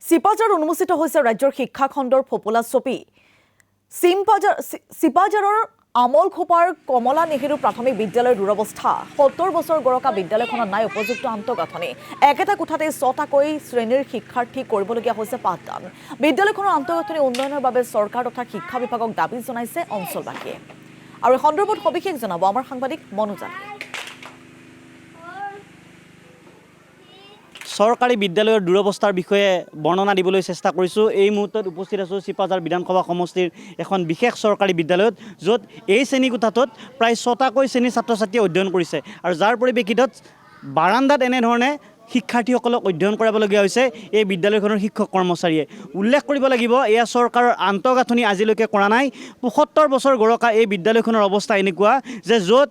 চিপাঝাৰত অনুষ্ঠিত হৈছে ৰাজ্যৰ শিক্ষা খণ্ডৰ ফপোলা ছবি চিপাঝাৰৰ আমলখোপাৰ কমলা নেহেৰু প্ৰাথমিক বিদ্যালয়ৰ দুৰৱস্থা ৭০ বছৰ গৰকা বিদ্যালয়খনত নাই উপযুক্ত আন্তঃগাঁথনি একেটা কোঠাতে ৬টাকৈ শ্ৰেণীৰ শিক্ষাৰ্থী কৰিবলগীয়া হৈছে পাঠদান বিদ্যালয়খনৰ আন্তঃগাঁথনি উন্নয়নৰ বাবে চৰকাৰ তথা শিক্ষা বিভাগক দাবী জনাইছে অঞ্চলবাসীয়ে আৰু এই সন্দৰ্ভত সবিশেষ জনাব আমাৰ সাংবাদিক মনোজানে চৰকাৰী বিদ্যালয়ৰ দুৰৱস্থাৰ বিষয়ে বৰ্ণনা দিবলৈ চেষ্টা কৰিছোঁ এই মুহূৰ্তত উপস্থিত আছোঁ চিপাঝাৰ বিধানসভা সমষ্টিৰ এখন বিশেষ চৰকাৰী বিদ্যালয়ত য'ত এই শ্ৰেণীকোঠাটোত প্ৰায় ৬টাকৈ শ্ৰেণীৰ ছাত্ৰ ছাত্ৰীয়ে অধ্যয়ন কৰিছে আৰু যাৰ পৰিপ্ৰেক্ষিতত বাৰান্দাত এনেধৰণে শিক্ষাৰ্থীসকলক অধ্যয়ন কৰাবলগীয়া হৈছে এই বিদ্যালয়খনৰ শিক্ষক কৰ্মচাৰীয়ে উল্লেখ কৰিব লাগিব এয়া চৰকাৰৰ আন্তঃগাঁথনি আজিলৈকে কৰা নাই ৭৫ বছৰ গৰকা এই বিদ্যালয়খনৰ অৱস্থা এনেকুৱা যে য'ত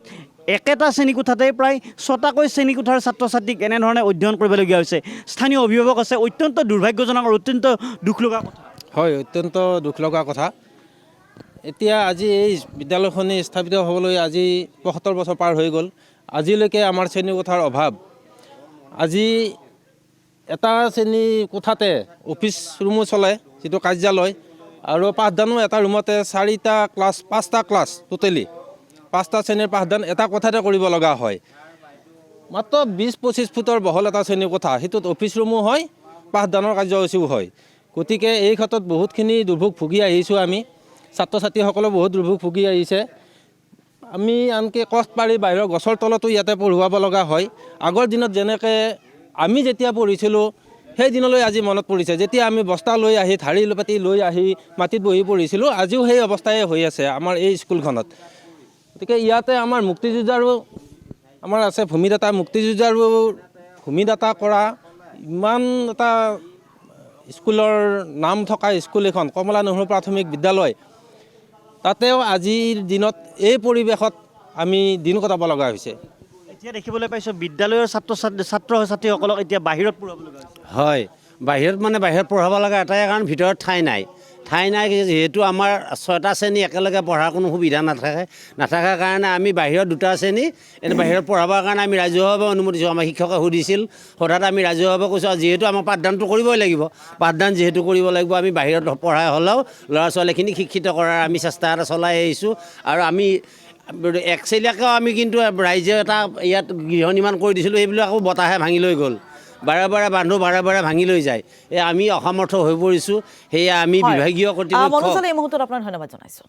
একেটা শ্ৰেণীকোঠাতে প্ৰায় ৬টাকৈ শ্ৰেণীকোঠাৰ ছাত্ৰ ছাত্ৰীক এনেধৰণে অধ্যয়ন কৰিবলগীয়া হৈছে স্থানীয় অভিভাৱক আছে অত্যন্ত দুৰ্ভাগ্যজনক আৰু অত্যন্ত দুখ লগা কথা হয় অত্যন্ত দুখ লগা কথা এতিয়া আজি এই বিদ্যালয়খনি স্থাপিত হ'বলৈ আজি ৭৫ বছৰ পাৰ হৈ গ'ল আজিলৈকে আমাৰ শ্ৰেণীকোঠাৰ অভাৱ আজি এটা শ্ৰেণীকোঠাতে অফিচ ৰুমো চলে যিটো কাৰ্যালয় আৰু পাঠদানো এটা ৰুমতে 5টা ক্লাছ টোটেলি 5টা শ্ৰেণীৰ পাঠদান এটা কোঠাতে কৰিব লগা হয় মাত্ৰ ২০-২৫ ফুটৰ বহল এটা শ্ৰেণীকোঠা সেইটোত অফিচ ৰুমো হয় পাঠদানৰ কাৰ্যসূচীও হয় গতিকে এই ক্ষেত্ৰত বহুতখিনি দুৰ্ভোগ ভুগি আহিছোঁ আমি ছাত্ৰ ছাত্ৰীসকলেও বহুত দুৰ্ভোগ ভুগি আহিছে আমি আনকি কষ্ট পাৰি বাহিৰৰ গছৰ তলতো ইয়াতে পঢ়ুৱাব লগা হয় আগৰ দিনত যেনেকৈ আমি যেতিয়া পঢ়িছিলোঁ সেই দিনলৈ আজি মনত পৰিছে যেতিয়া আমি বস্তা লৈ আহি ধাৰি পাতি লৈ আহি মাটিত বহি পঢ়িছিলোঁ আজিও সেই অৱস্থাই হৈ আছে আমাৰ এই স্কুলখনত গতিকে ইয়াতে আমাৰ মুক্তিযুঁজাৰো আমাৰ আছে ভূমিদাতা মুক্তিযুঁজাৰো ভূমিদাতা কৰা ইমান এটা স্কুলৰ নাম থকা স্কুল এখন কমলা নেহেৰু প্ৰাথমিক বিদ্যালয় তাতেও আজিৰ দিনত এই পৰিৱেশত আমি দিন কটাব লগা হৈছে এতিয়া দেখিবলৈ পাইছোঁ বিদ্যালয়ৰ ছাত্ৰ ছাত্ৰীসকলক এতিয়া বাহিৰত পঢ়াব লগা হৈছে হয় বাহিৰত পঢ়াব লগা এটাই কাৰণ ভিতৰত ঠাই নাই যিহেতু আমাৰ ৬টা শ্ৰেণী একেলগে পঢ়াৰ কোনো সুবিধা নাথাকাৰ কাৰণে আমি বাহিৰত 2টা শ্ৰেণী এনে বাহিৰত পঢ়াবৰ কাৰণে আমি ৰাজহুৱাভাৱে অনুমতি দিছোঁ আমাৰ শিক্ষকে সুধিছিল হঠাৎ আমি ৰাজহুৱাভাৱে কৈছোঁ যিহেতু আমাৰ পাঠদানটো কৰিবই লাগিব পাঠদান যিহেতু কৰিব লাগিব আমি বাহিৰত পঢ়াই হ'লেও ল'ৰা ছোৱালীখিনিক শিক্ষিত কৰাৰ আমি চেষ্টা এটা চলাই আহিছোঁ আৰু আমি একচেলিয়াকেও আমি কিন্তু ৰাইজে এটা ইয়াত গৃহ নিৰ্মাণ কৰি দিছিলোঁ এইবিলাকো বতাহে ভাঙি লৈ গ'ল বাৰে বাৰে ভাঙি লৈ যায় আমি অসমৰ্থ হৈ পৰিছোঁ সেয়া আমি বিভাগীয় কৰ্তৃপক্ষ এই মুহূৰ্তত আপোনাক ধন্যবাদ জনাইছোঁ